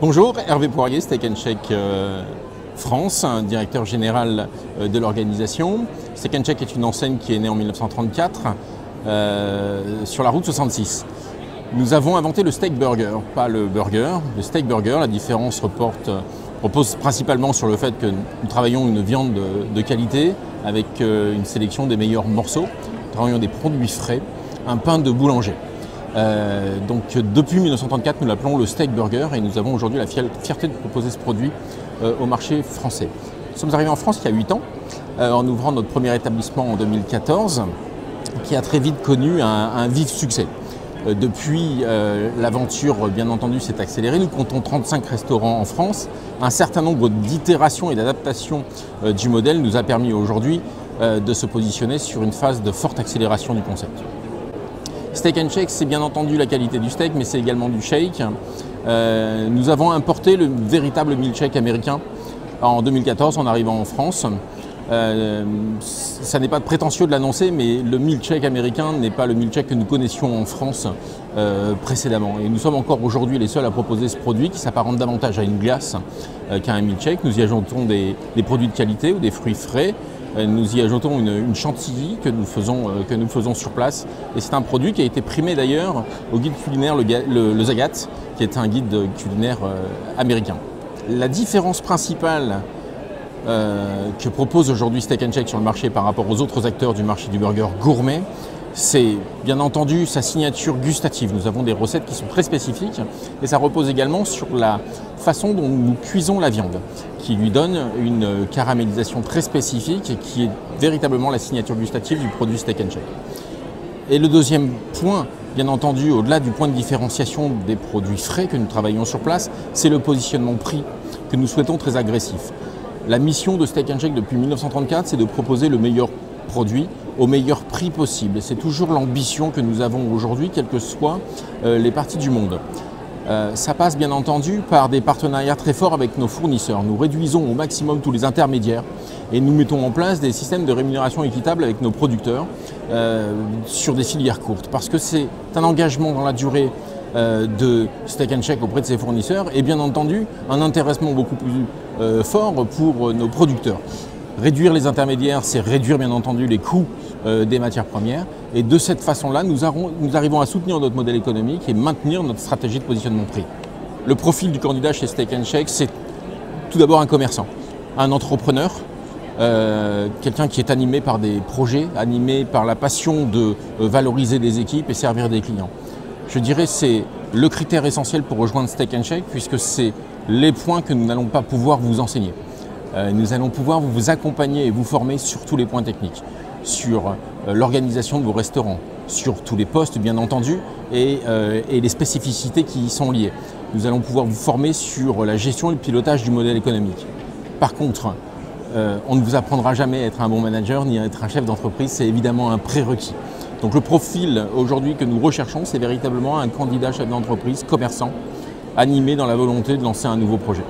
Bonjour, Hervé Poirier, Steak & Shake France, directeur général de l'organisation. Steak & Shake est une enseigne qui est née en 1934 sur la route 66. Nous avons inventé le steak burger, pas le burger. Le steak burger, la différence repose principalement sur le fait que nous travaillons une viande de qualité avec une sélection des meilleurs morceaux. Nous travaillons des produits frais, un pain de boulanger. Donc depuis 1934, nous l'appelons le steak burger et nous avons aujourd'hui la fierté de proposer ce produit au marché français. Nous sommes arrivés en France il y a 8 ans en ouvrant notre premier établissement en 2014 qui a très vite connu un vif succès. Depuis, l'aventure, bien entendu, s'est accélérée. Nous comptons 35 restaurants en France. Un certain nombre d'itérations et d'adaptations du modèle nous a permis aujourd'hui de se positionner sur une phase de forte accélération du concept. Steak & Shake, c'est bien entendu la qualité du steak, mais c'est également du shake. Nous avons importé le véritable milkshake américain en 2014 en arrivant en France. Ça n'est pas prétentieux de l'annoncer, mais le milkshake américain n'est pas le milkshake que nous connaissions en France précédemment. Et nous sommes encore aujourd'hui les seuls à proposer ce produit qui s'apparente davantage à une glace qu'à un milkshake. Nous y ajoutons des produits de qualité ou des fruits frais. Nous y ajoutons une chantilly que nous faisons sur place. Et c'est un produit qui a été primé d'ailleurs au guide culinaire le Zagat, qui est un guide culinaire américain. La différence principale que propose aujourd'hui Steak & Shake sur le marché par rapport aux autres acteurs du marché du burger gourmet, c'est bien entendu sa signature gustative. Nous avons des recettes qui sont très spécifiques et ça repose également sur la façon dont nous cuisons la viande, qui lui donne une caramélisation très spécifique et qui est véritablement la signature gustative du produit Steak & Shake. Et le deuxième point, bien entendu, au-delà du point de différenciation des produits frais que nous travaillons sur place, c'est le positionnement prix que nous souhaitons très agressif. La mission de Steak & Shake depuis 1934, c'est de proposer le meilleur produit au meilleur prix possible. Et c'est toujours l'ambition que nous avons aujourd'hui, quelles que soient les parties du monde. Ça passe bien entendu par des partenariats très forts avec nos fournisseurs. Nous réduisons au maximum tous les intermédiaires et nous mettons en place des systèmes de rémunération équitable avec nos producteurs sur des filières courtes. Parce que c'est un engagement dans la durée de Steak & Shake auprès de ses fournisseurs et bien entendu un intéressement beaucoup plus fort pour nos producteurs. Réduire les intermédiaires, c'est réduire bien entendu les coûts des matières premières et de cette façon-là, nous arrivons à soutenir notre modèle économique et maintenir notre stratégie de positionnement prix. Le profil du candidat chez Steak & Shake, c'est tout d'abord un commerçant, un entrepreneur, quelqu'un qui est animé par des projets, animé par la passion de valoriser des équipes et servir des clients. Je dirais que c'est le critère essentiel pour rejoindre Steak & Shake puisque c'est les points que nous n'allons pas pouvoir vous enseigner. Nous allons pouvoir vous accompagner et vous former sur tous les points techniques, sur l'organisation de vos restaurants, sur tous les postes bien entendu et les spécificités qui y sont liées. Nous allons pouvoir vous former sur la gestion et le pilotage du modèle économique. Par contre, on ne vous apprendra jamais à être un bon manager ni à être un chef d'entreprise, c'est évidemment un prérequis. Donc le profil aujourd'hui que nous recherchons, c'est véritablement un candidat chef d'entreprise, commerçant, animé dans la volonté de lancer un nouveau projet.